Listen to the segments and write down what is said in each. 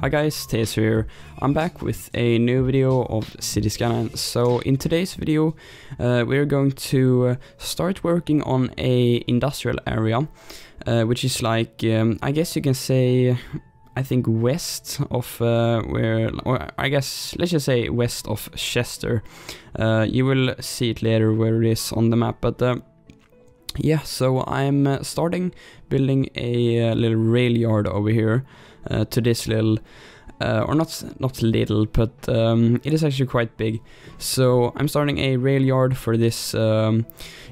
Hi guys, Tazer here. I'm back with a new video of City Skylines. So in today's video we're going to start working on a industrial area which is like I guess you can say I think west of or I guess let's just say west of Chester. You will see it later where it is on the map, but yeah, so I'm starting building a little rail yard over here to this little, or not little, but it is actually quite big. So I'm starting a rail yard for this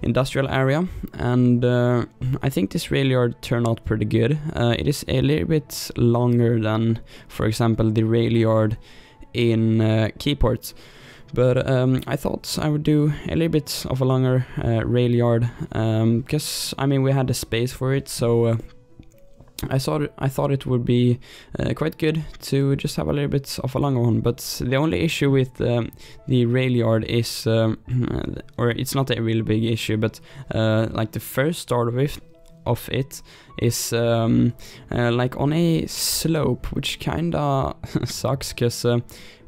industrial area, and I think this rail yard turned out pretty good. It is a little bit longer than, for example, the rail yard in Keyport. But I thought I would do a little bit of a longer rail yard because I mean we had the space for it, so I thought it would be quite good to just have a little bit of a longer one. But the only issue with the rail yard is, or it's not a really big issue, but like the first start of it is like on a slope, which kinda sucks because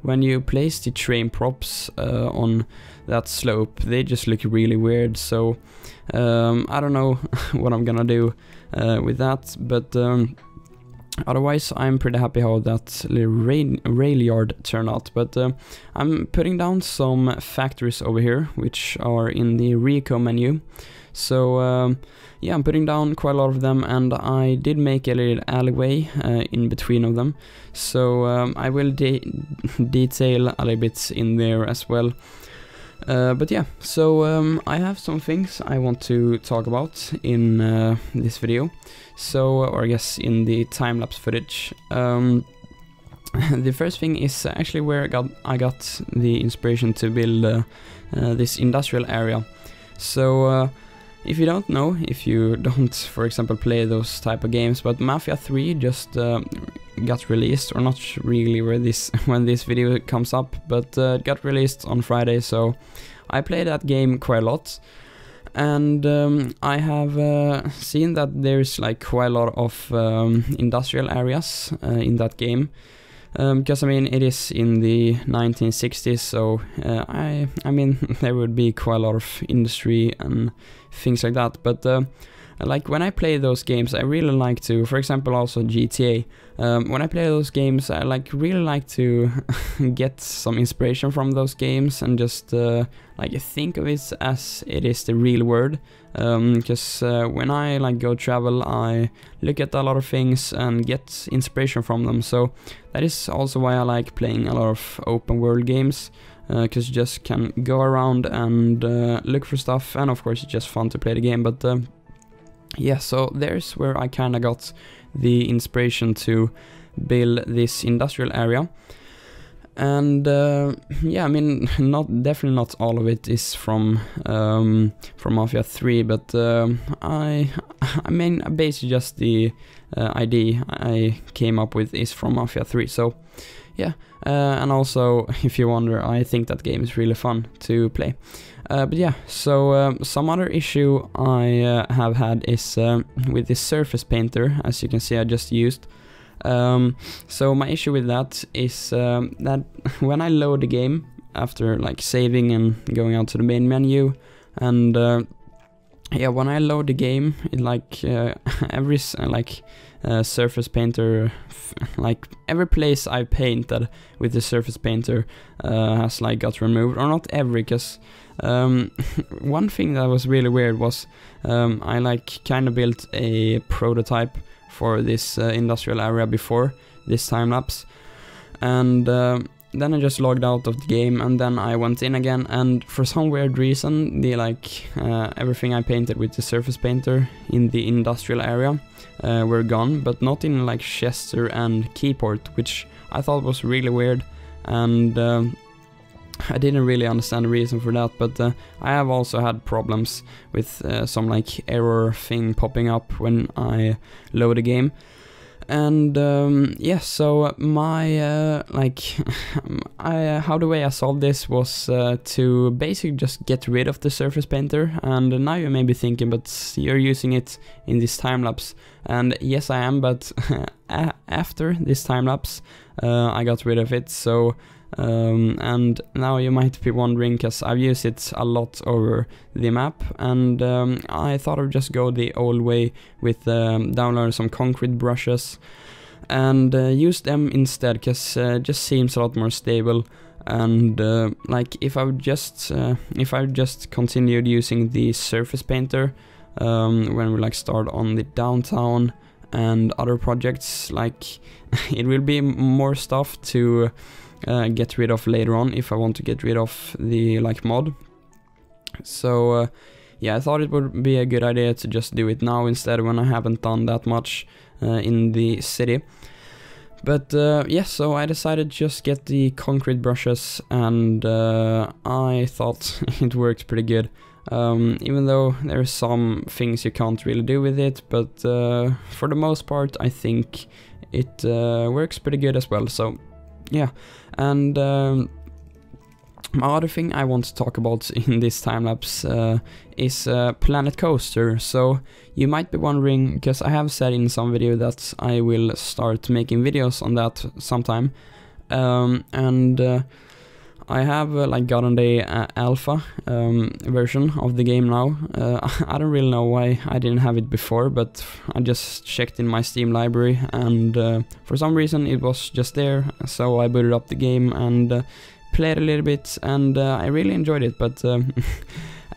when you place the train props on that slope, they just look really weird. So I don't know what I'm gonna do with that, but otherwise I'm pretty happy how that little rail yard turned out. But I'm putting down some factories over here which are in the Reco menu. So yeah, I'm putting down quite a lot of them, and I did make a little alleyway in between of them. So I will detail a little bit in there as well. But yeah, so I have some things I want to talk about in this video. So, or I guess in the time-lapse footage. The first thing is actually where I got the inspiration to build this industrial area. So if you don't know, if you don't, for example, play those type of games, but Mafia 3 just got released, or not really when this video comes up, but it got released on Friday, so I played that game quite a lot. And I have seen that there's like quite a lot of industrial areas in that game. Because I mean it is in the 1960s, so I mean there would be quite a lot of industry and things like that. But like when I play those games, I really like to, for example, also GTA. When I play those games, I really like to get some inspiration from those games and just like think of it as it is the real world. Because when I go travel, I look at a lot of things and get inspiration from them. So that is also why I like playing a lot of open world games, because you just can go around and look for stuff, and of course it's just fun to play the game. But yeah, so there's where I kind of got the inspiration to build this industrial area. And yeah, I mean definitely not all of it is from Mafia 3, but I mean basically just the idea I came up with is from Mafia 3. So yeah, and also if you wonder, I think that game is really fun to play. But yeah, so some other issue I have had is with this surface painter, as you can see I just used. So my issue with that is that when I load the game after like saving and going out to the main menu, and yeah, when I load the game, it like every surface painter, like every place I painted with the surface painter has like got removed, or not every, because one thing that was really weird was I like kind of built a prototype for this industrial area before this time lapse, and then I just logged out of the game, and then I went in again, and for some weird reason the everything I painted with the surface painter in the industrial area were gone, but not in like Chester and Keyport, which I thought was really weird. And I didn't really understand the reason for that, but I have also had problems with some like error thing popping up when I load a game. And yeah, so my like how the way I solved this was to basically just get rid of the surface painter. And now you may be thinking, but you're using it in this time lapse, and yes I am, but after this time lapse I got rid of it. So and now you might be wondering, because I've used it a lot over the map, and I thought I'd just go the old way with download some concrete brushes and use them instead, because it just seems a lot more stable. And like if I just continued using the surface painter when we like start on the downtown and other projects, like it will be more stuff to get rid of later on if I want to get rid of the like mod. So yeah, I thought it would be a good idea to just do it now instead, when I haven't done that much in the city. But yeah, so I decided to just get the concrete brushes, and I thought it worked pretty good. Even though there are some things you can't really do with it, but for the most part I think it works pretty good as well. So yeah, and my other thing I want to talk about in this time-lapse is Planet Coaster. So you might be wondering, because I have said in some video that I will start making videos on that sometime, and I have like gotten the alpha version of the game now. I don't really know why I didn't have it before, but I just checked in my Steam library, and for some reason it was just there, so I booted up the game and played a little bit, and I really enjoyed it. But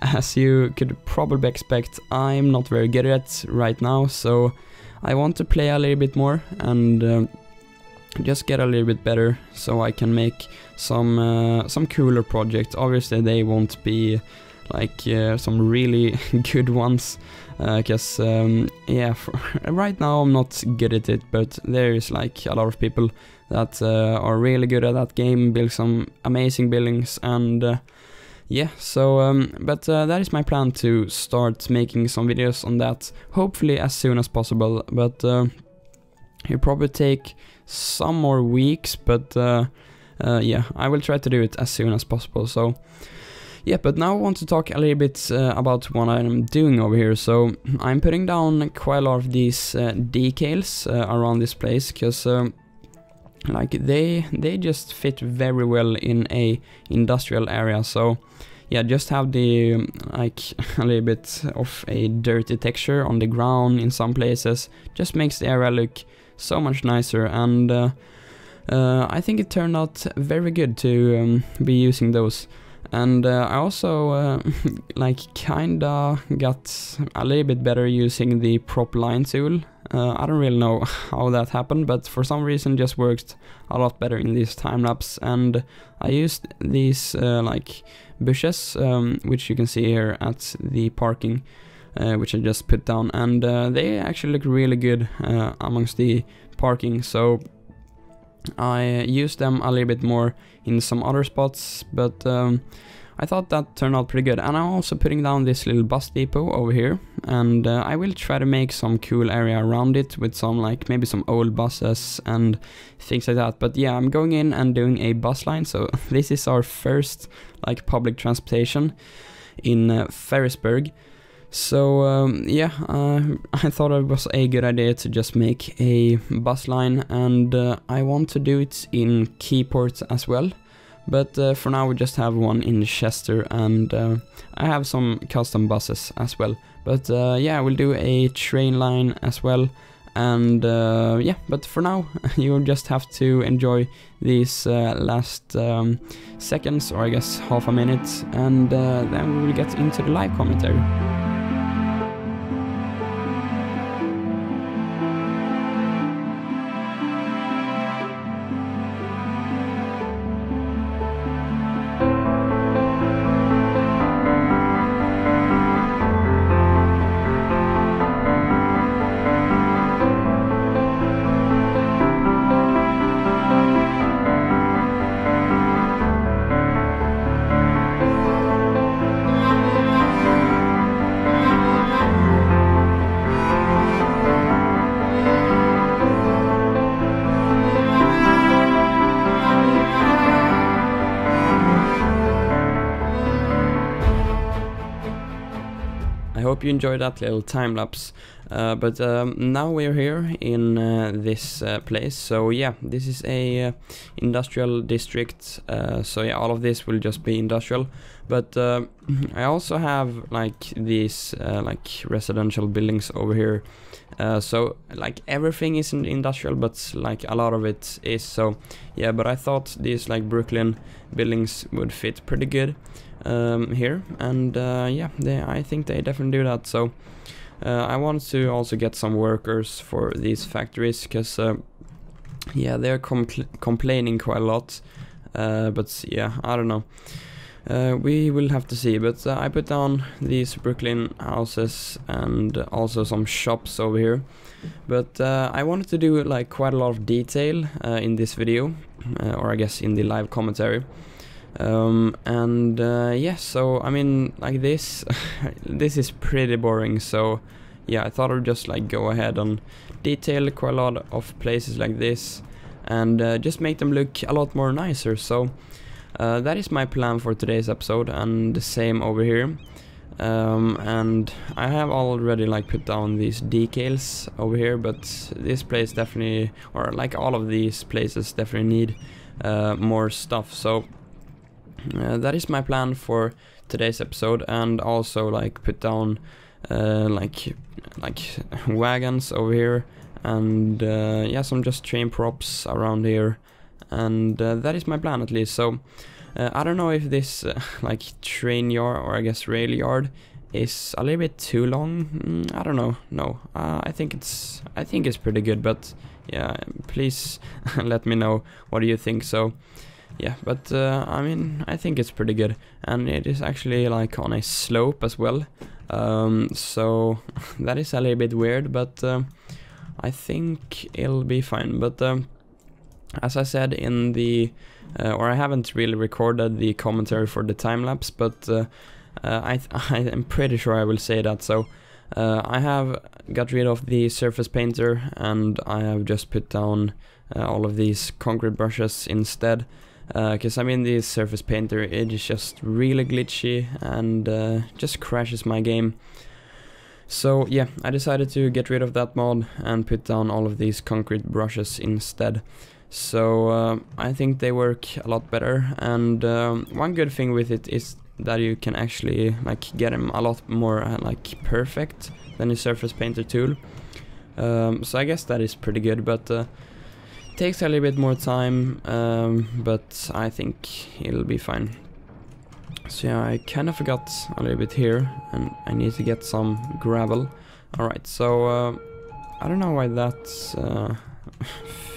as you could probably expect, I'm not very good at it right now, so I want to play a little bit more and just get a little bit better, so I can make some cooler projects. Obviously they won't be like some really good ones, because yeah, right now I'm not good at it, but there is like a lot of people that are really good at that game, build some amazing buildings, and yeah, so but that is my plan, to start making some videos on that, hopefully as soon as possible. But it'll probably take some more weeks, but yeah, I will try to do it as soon as possible. So yeah, but now I want to talk a little bit about what I'm doing over here. So I'm putting down quite a lot of these decals around this place, because like they just fit very well in a industrial area. So yeah, just have the like a little bit of a dirty texture on the ground in some places, just makes the area look so much nicer. And I think it turned out very good to be using those. And I also like kinda got a little bit better using the prop line tool. I don't really know how that happened, but for some reason it just worked a lot better in this time lapse. And I used these like bushes, which you can see here at the parking, which I just put down, and they actually look really good amongst the parking. So I used them a little bit more in some other spots, but I thought that turned out pretty good. And I'm also putting down this little bus depot over here, and I will try to make some cool area around it with some like maybe some old buses and things like that. But yeah, I'm going in and doing a bus line. So this is our first like public transportation in Ferrisburgh. So yeah, I thought it was a good idea to just make a bus line, and I want to do it in Keyport as well. But for now we just have one in Chester, and I have some custom buses as well. But yeah, we'll do a train line as well. And yeah, but for now you just have to enjoy these last seconds, or I guess half a minute, and then we will get into the live commentary. I hope you enjoyed that little time lapse. But now we're here in this place. So yeah, this is a industrial district. So yeah, all of this will just be industrial. But I also have like these like residential buildings over here. So like everything isn't industrial, but like a lot of it is. So yeah, but I thought these like Brooklyn buildings would fit pretty good here, and yeah, I think they definitely do that. So I want to also get some workers for these factories, because yeah, they're complaining quite a lot, but yeah, I don't know. We will have to see, but I put down these Brooklyn houses and also some shops over here. But I wanted to do like quite a lot of detail in this video, or I guess in the live commentary. And yeah, so I mean, like this, this is pretty boring. So yeah, I thought I'd just like go ahead and detail quite a lot of places like this, and just make them look a lot more nicer. So that is my plan for today's episode, and the same over here. And I have already like put down these decals over here, but this place definitely, or like all of these places definitely need more stuff. So that is my plan for today's episode, and also like put down like wagons over here, and yeah, some just train props around here. And that is my plan, at least. So I don't know if this like train yard, or I guess rail yard, is a little bit too long. I don't know. No, I think it's pretty good. But yeah, please let me know what do you think. So yeah, but I mean, I think it's pretty good, and it is actually like on a slope as well. So that is a little bit weird, but I think it'll be fine. But as I said in the, or I haven't really recorded the commentary for the time lapse, but I am pretty sure I will say that. So I have got rid of the surface painter, and I have just put down all of these concrete brushes instead. Because I mean, the surface painter, it is just really glitchy and just crashes my game. So yeah, I decided to get rid of that mod and put down all of these concrete brushes instead. So I think they work a lot better, and one good thing with it is that you can actually like get them a lot more like perfect than the surface painter tool. So I guess that is pretty good, but takes a little bit more time, but I think it'll be fine. So yeah, I kind of forgot a little bit here, and I need to get some gravel. Alright, so I don't know why that's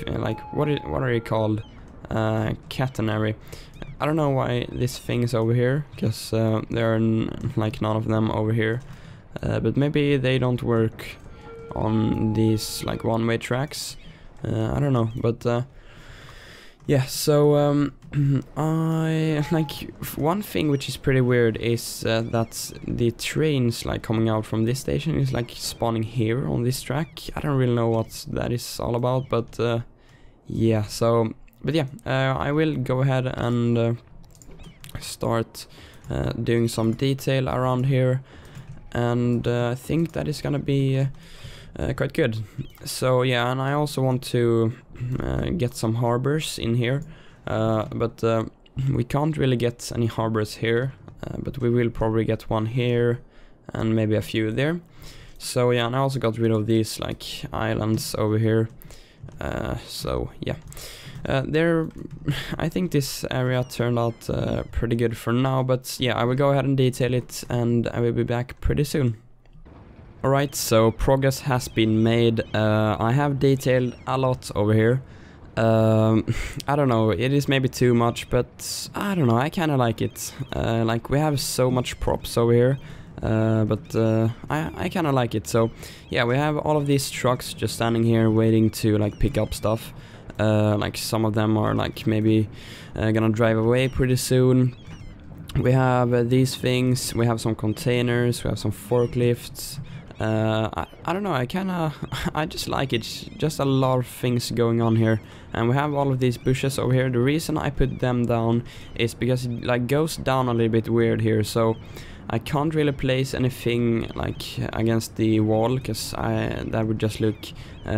like what are you called? Catenary. I don't know why this thing is over here, because there are like none of them over here. But maybe they don't work on these like one-way tracks. I don't know, but yeah, so I like one thing which is pretty weird is that the trains like coming out from this station is like spawning here on this track. I don't really know what that is all about, but yeah, so but yeah, I will go ahead and start doing some detail around here, and I think that is gonna be quite good. So yeah, and I also want to get some harbors in here, but we can't really get any harbors here, but we will probably get one here and maybe a few there. So yeah, and I also got rid of these like islands over here. So yeah, I think this area turned out pretty good for now, but yeah, I will go ahead and detail it, and I will be back pretty soon. Alright, so progress has been made. I have detailed a lot over here. I don't know, it is maybe too much, but I don't know, I kinda like it. Like, we have so much props over here, but I kinda like it. So yeah, we have all of these trucks just standing here waiting to like pick up stuff. Like some of them are like maybe gonna drive away pretty soon. We have these things, we have some containers, we have some forklifts. I don't know, I kinda I just like it. Just a lot of things going on here, and we have all of these bushes over here. The reason I put them down is because it like goes down a little bit weird here, so I can't really place anything like against the wall, because that would just look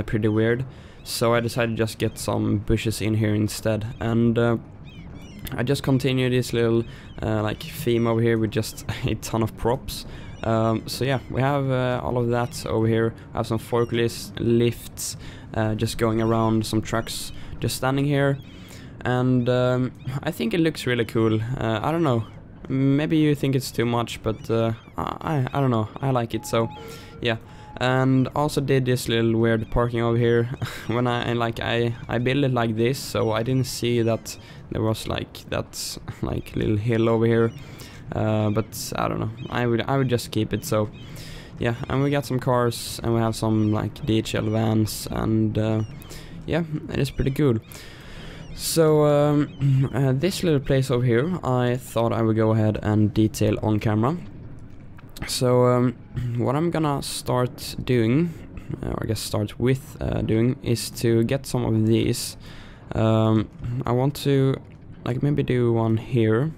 pretty weird. So I decided to just get some bushes in here instead, and I just continue this little like theme over here with just a ton of props. So yeah, we have all of that over here. I have some forklifts just going around, some trucks just standing here, and I think it looks really cool. I don't know, maybe you think it's too much, but I don't know, I like it, so yeah. And also did this little weird parking over here. When I built it like this, so I didn't see that there was like that like little hill over here. But I don't know, I would just keep it. So yeah, and we got some cars, and we have some like DHL vans, and yeah, it is pretty cool. So this little place over here, I thought I would go ahead and detail on camera. So what I'm gonna start doing, or I guess start with doing, is to get some of these. I want to like maybe do one here,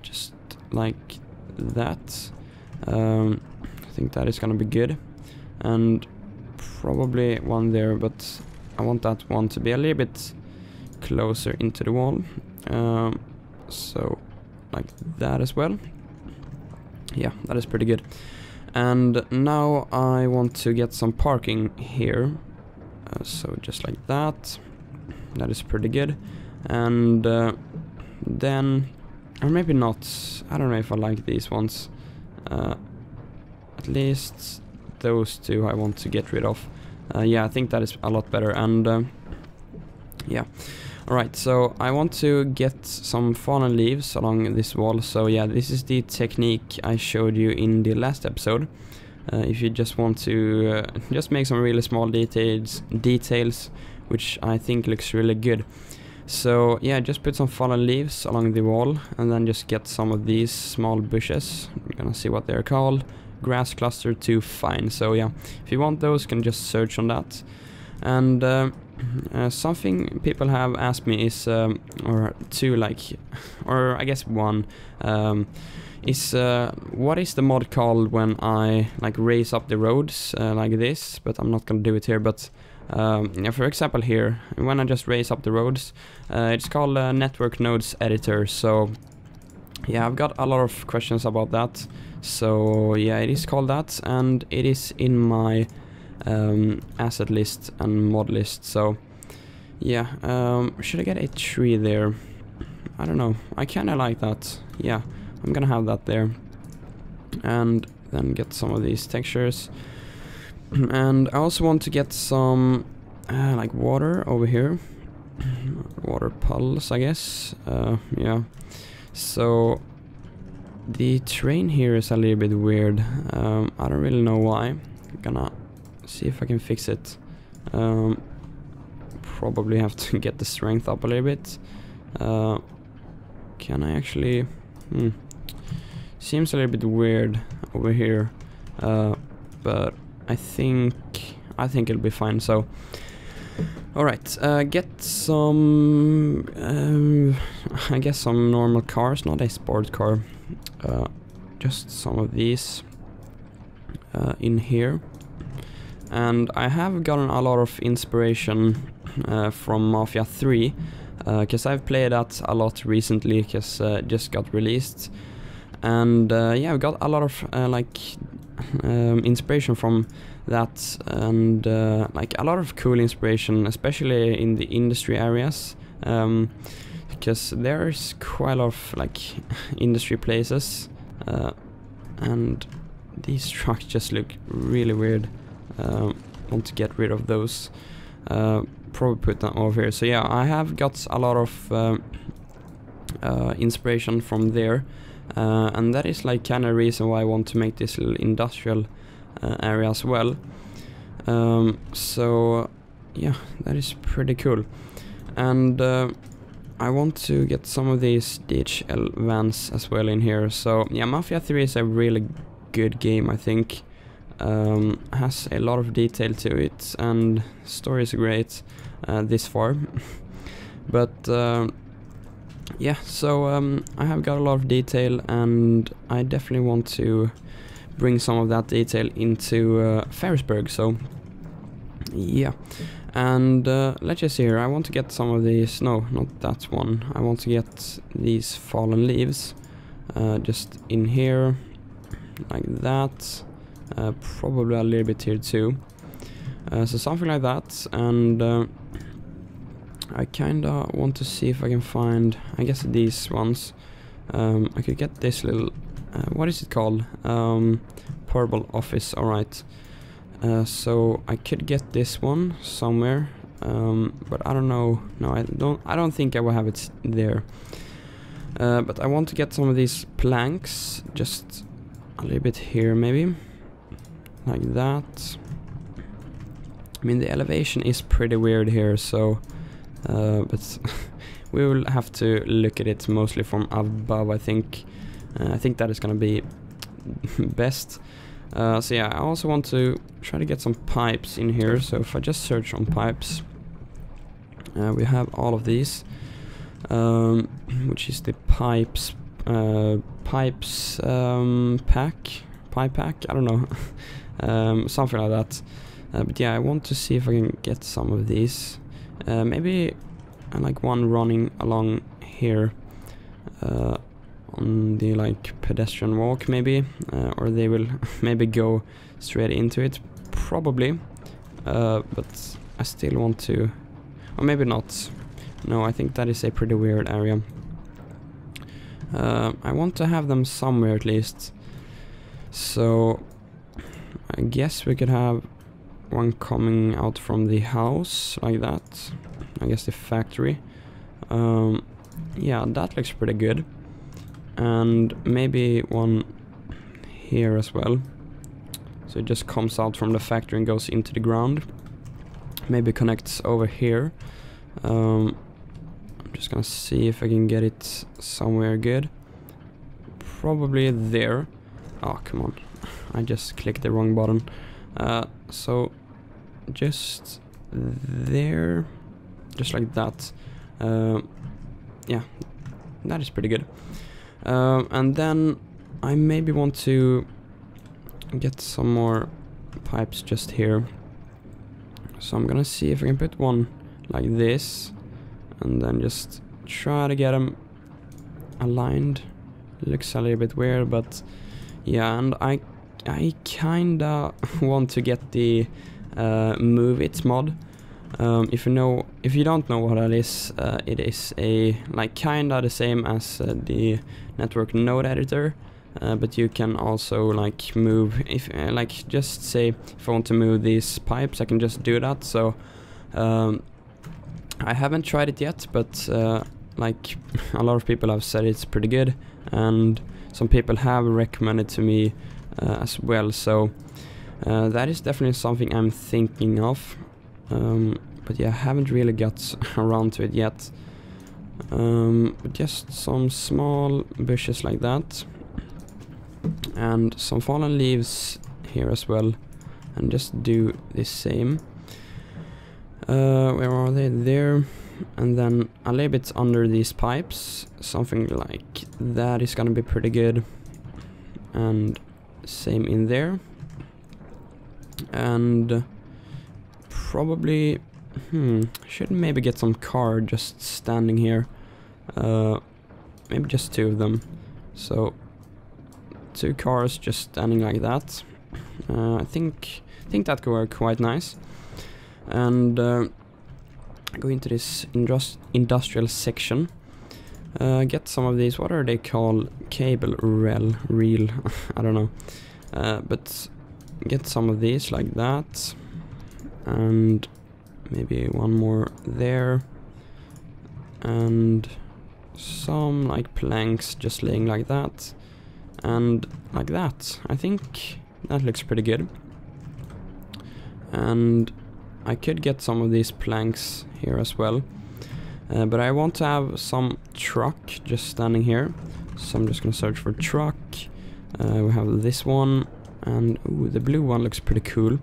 just like that. I think that is gonna be good, and probably one there, but I want that one to be a little bit closer into the wall, so like that as well. Yeah, that is pretty good. And now I want to get some parking here, so just like that. That is pretty good. And then, or maybe not, I don't know if I like these ones. At least those two I want to get rid of. Yeah, I think that is a lot better. And yeah. Alright, so I want to get some fallen leaves along this wall. So yeah, this is the technique I showed you in the last episode. If you just want to just make some really small details, which I think looks really good. So yeah, just put some fallen leaves along the wall, and then just get some of these small bushes. We're gonna see what they're called. Grass cluster 2 fine. So yeah, if you want those, you can just search on that. And something people have asked me is, or two, like, or I guess one, is what is the mod called when I like raise up the roads like this? But I'm not gonna do it here. But yeah, for example here, when I just raise up the roads, it's called Network Nodes Editor. So yeah, I've got a lot of questions about that. So yeah, it is called that, and it is in my asset list and mod list. So yeah, should I get a tree there? I don't know, I kinda like that. Yeah, I'm gonna have that there, and then get some of these textures. And I also want to get some like water over here, water puddles, I guess. Yeah, so the terrain here is a little bit weird. I don't really know why. I'm gonna see if I can fix it. Probably have to get the strength up a little bit. Can I actually? Seems a little bit weird over here, but I think it'll be fine. So, all right, get some. I guess some normal cars, not a sport car. Just some of these in here. And I have gotten a lot of inspiration from Mafia 3, because I've played that a lot recently, because it just got released. And yeah, I've got a lot of like inspiration from that, and like a lot of cool inspiration, especially in the industry areas, because there's quite a lot of like industry places, and these trucks just look really weird. Want to get rid of those. Probably put them over here. So yeah, I have got a lot of inspiration from there, and that is like kind of reason why I want to make this little industrial area as well. So yeah, that is pretty cool. And I want to get some of these DHL vans as well in here. So yeah, Mafia 3 is a really good game, I think. has a lot of detail to it, and story is great this far. But yeah, so I have got a lot of detail, and I definitely want to bring some of that detail into Ferrisburgh. So yeah, and let's just see here. I want to get some of these. No, not that one. I want to get these fallen leaves just in here, like that. Probably a little bit here too. So something like that, and I kinda want to see if I can find, I guess, these ones. I could get this little, what is it called? Purple office, alright. So I could get this one somewhere, but I don't know. No, I don't think I will have it there. But I want to get some of these planks, just a little bit here maybe, like that. I mean, the elevation is pretty weird here, so but we will have to look at it mostly from above, I think. I think that is gonna be best. So yeah, I also want to try to get some pipes in here. So if I just search on pipes, we have all of these, which is the pipe pack, I don't know. Something like that. But yeah, I want to see if I can get some of these. Maybe like one running along here on the like pedestrian walk maybe, or they will maybe go straight into it, probably. But I still want to, or maybe not. No, I think that is a pretty weird area. I want to have them somewhere at least. So I guess we could have one coming out from the house, like that. I guess the factory. Yeah, that looks pretty good. And maybe one here as well. So it just comes out from the factory and goes into the ground. Maybe connects over here. I'm just gonna see if I can get it somewhere good. Probably there. Oh, come on. I just clicked the wrong button. So just there, just like that. Yeah, that is pretty good. And then I maybe want to get some more pipes just here. So I'm gonna see if I can put one like this, and then just try to get them aligned. Looks a little bit weird, but yeah, and I kinda want to get the Move It mod. If you don't know what that is, it is a like kinda the same as the network node editor, but you can also like move, if like just say if I want to move these pipes, I can just do that. So I haven't tried it yet, but like a lot of people have said it's pretty good, and some people have recommended to me as well. So that is definitely something I'm thinking of. But yeah, I haven't really got around to it yet. But just some small bushes like that, and some fallen leaves here as well, and just do the same. Where are they? There. And then a little bit under these pipes, something like that is gonna be pretty good. And same in there. And probably should maybe get some car just standing here. Maybe just two of them. So 2 cars just standing like that. I think that could work quite nice. And go into this industrial section. Get some of these. What are they called? Cable reel. I don't know. But get some of these like that, and maybe one more there, and some like planks just laying like that, and like that. I think that looks pretty good. And I could get some of these planks here as well, but I want to have some truck just standing here. So I'm just gonna search for truck. We have this one, and ooh, the blue one looks pretty cool.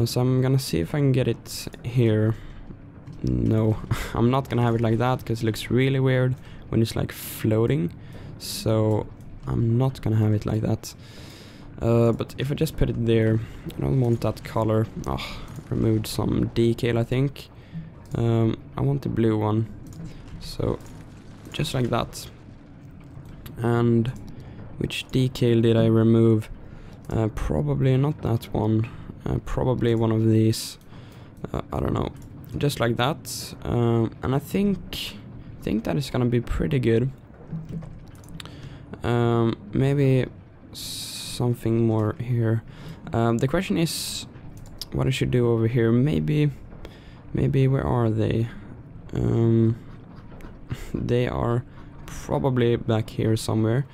So I'm gonna see if I can get it here. No, I'm not gonna have it like that because it looks really weird when it's like floating. So I'm not gonna have it like that. But if I just put it there, I don't want that color. Oh, removed some decal, I think. I want the blue one. So just like that. And which decal did I remove? Probably not that one. Probably one of these. I don't know. Just like that. And I think that is gonna be pretty good. Maybe something more here. The question is what I should do over here. Maybe where are they? They are probably back here somewhere.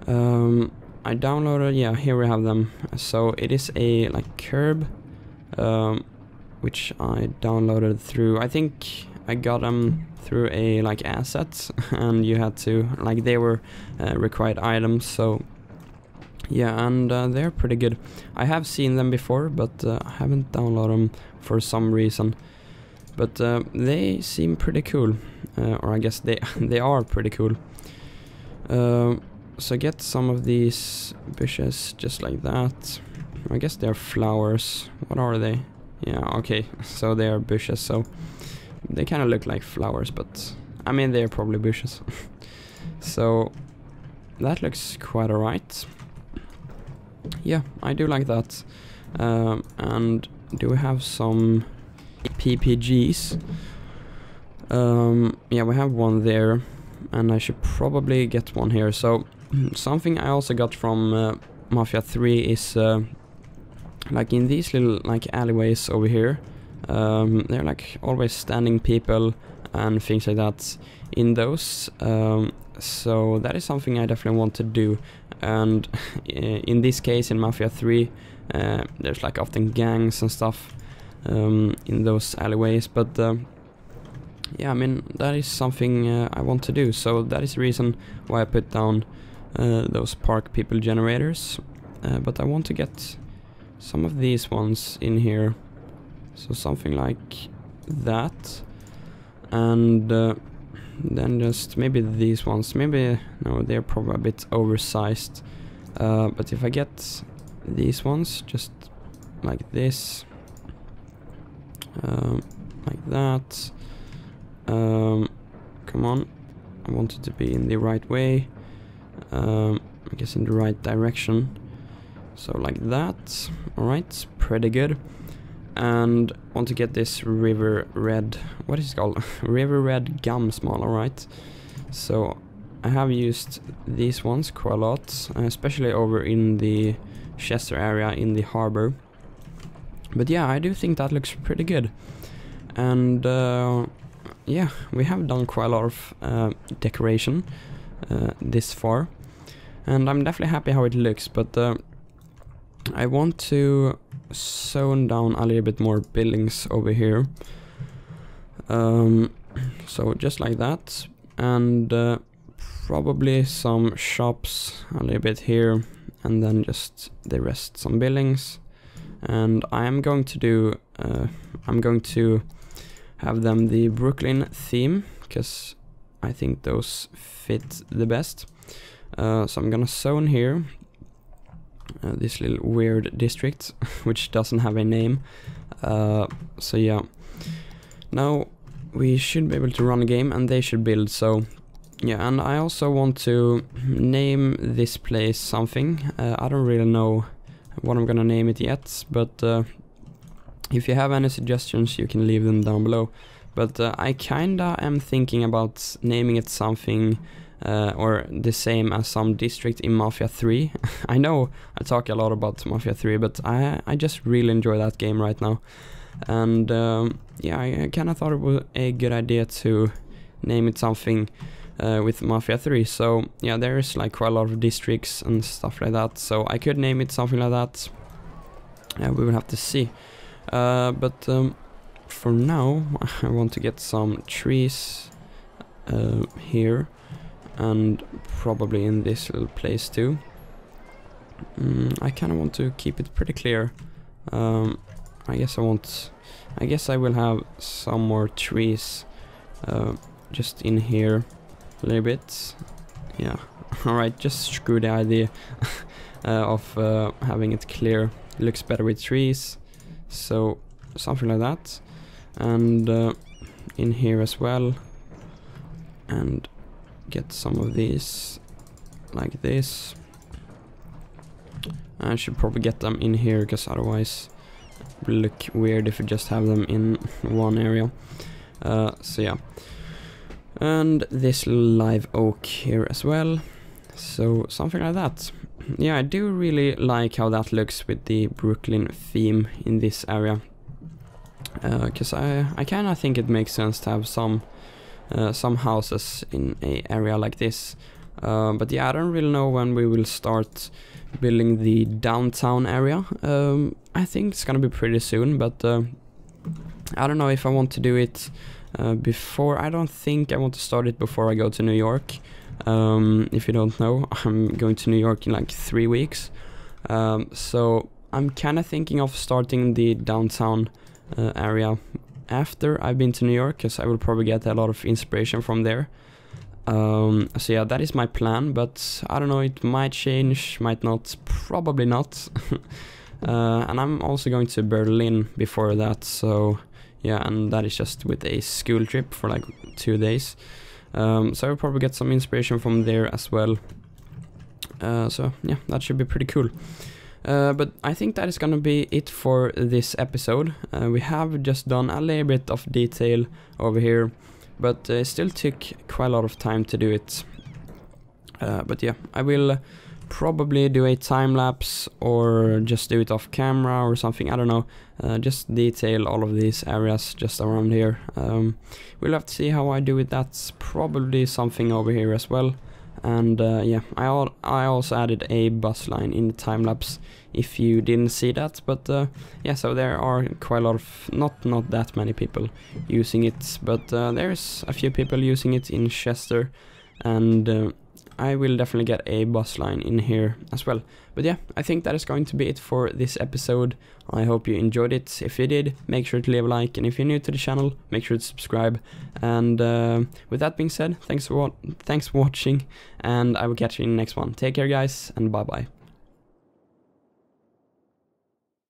I downloaded, yeah, here we have them. So it is a like curb, which I downloaded through, I think I got them through a like asset, and you had to, like, they were required items. So yeah, and they're pretty good. I have seen them before, but I haven't downloaded them for some reason. But they seem pretty cool, or I guess they are pretty cool. So get some of these bushes just like that. I guess they're flowers. What are they? Yeah, okay, so they are bushes, so they kind of look like flowers, but I mean they're probably bushes. So that looks quite alright. Yeah, I do like that. And do we have some PPGs? Yeah, we have one there, and I should probably get one here. So something I also got from Mafia 3 is like in these little like alleyways over here, they're like always standing people and things like that in those. So that is something I definitely want to do. And in this case, in Mafia 3, there's like often gangs and stuff in those alleyways. But yeah, I mean, that is something I want to do. So that is the reason why I put down those park people generators. But I want to get some of these ones in here. So something like that. And then just maybe these ones. Maybe, no, they're probably a bit oversized. But if I get these ones, just like this. Like that. Come on. I want it to be in the right way. I guess in the right direction. So like that. Alright, pretty good. And want to get this river red, what is it called? River red gum small, alright. So I have used these ones quite a lot, especially over in the Chester area in the harbor. But yeah, I do think that looks pretty good. And yeah, we have done quite a lot of decoration this far. And I'm definitely happy how it looks, but I want to zone down a little bit more buildings over here. So just like that. And probably some shops a little bit here. And then just the rest some buildings. And I am going to do, I'm going to have them the Brooklyn theme, because I think those fit the best. So I'm gonna zone here this little weird district, which doesn't have a name. So yeah, now we should be able to run a game and they should build. So yeah, and I also want to name this place something. I don't really know what I'm gonna name it yet, but if you have any suggestions you can leave them down below. But I kinda am thinking about naming it something or the same as some district in Mafia 3. I know I talk a lot about Mafia 3, but I just really enjoy that game right now. And yeah, I kinda thought it was a good idea to name it something with Mafia 3. So yeah, there is like quite a lot of districts and stuff like that. So I could name it something like that. We will have to see. But for now, I want to get some trees here, and probably in this little place too. I kind of want to keep it pretty clear. I guess I will have some more trees just in here a little bit. Yeah. Alright, just screw the idea of having it clear. It looks better with trees. So something like that. And in here as well. And get some of these like this. I should probably get them in here, because otherwise it will look weird if you just have them in one area. So yeah. And this live oak here as well. So something like that. Yeah, I do really like how that looks with the Brooklyn theme in this area. Because I kind of think it makes sense to have some houses in an area like this. But yeah, I don't really know when we will start building the downtown area. I think it's gonna be pretty soon, but I don't know if I want to do it before. I don't think I want to start it before I go to New York. If you don't know, I'm going to New York in like 3 weeks. So I'm kind of thinking of starting the downtown area after I've been to New York, because I will probably get a lot of inspiration from there. So yeah, that is my plan, but I don't know, it might change, might not, probably not. And I'm also going to Berlin before that, so yeah, and that is just with a school trip for like 2 days. So I'll probably get some inspiration from there as well. So yeah, that should be pretty cool. But I think that is gonna be it for this episode. We have just done a little bit of detail over here, but it still took quite a lot of time to do it. But yeah, I will probably do a time lapse or just do it off camera or something, I don't know. Just detail all of these areas just around here. We'll have to see how I do it. That's probably something over here as well. And yeah, I also added a bus line in the time lapse if you didn't see that. But yeah, so there are quite a lot of, not that many people using it, but there's a few people using it in Chester, and I will definitely get a bus line in here as well. But yeah, I think that is going to be it for this episode. I hope you enjoyed it. If you did, make sure to leave a like, and if you're new to the channel, make sure to subscribe. And with that being said, thanks for watching, and I will catch you in the next one. Take care, guys, and bye bye.